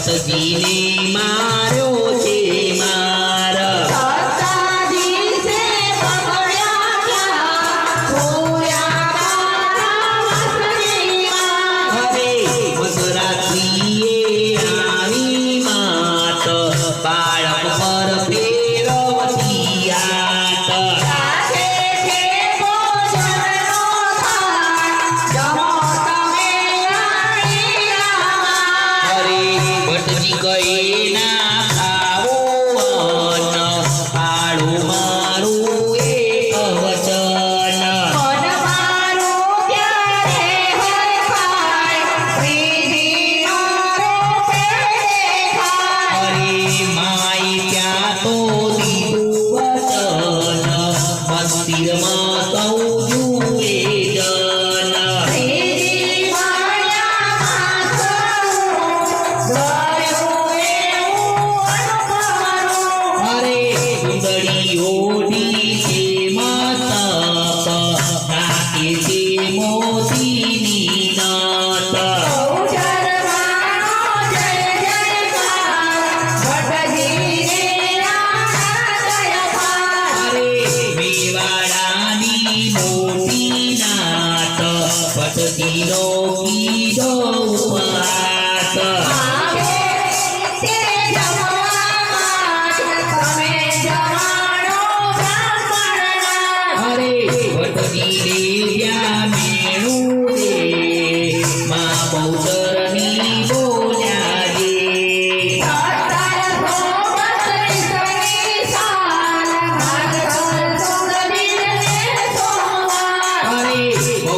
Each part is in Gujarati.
પટજીને માર્યો છે માર બાળક પર ફેરવતી આત અરે ભટજી કહે ના ખાવો અન્ન પાડું મારું એક વચન મંદિરમાં સૌ જુએ જન અરે સુંદરીઓની છે મસ્તક નાખે છે મોતીની નત મેવાડાની મોટી નાત પટજીનો કીધો ઉપવાસ અરે પટજી દેવ્યા મેણું દે મા બહુચરની બોલ્યા દે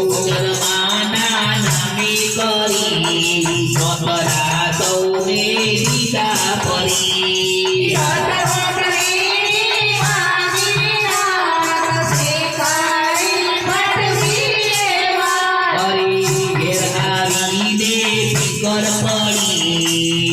બહુચરમાના નામે કરી નોતરા સૌને દીધા પરી ઘેર આવીને ફિકર પડી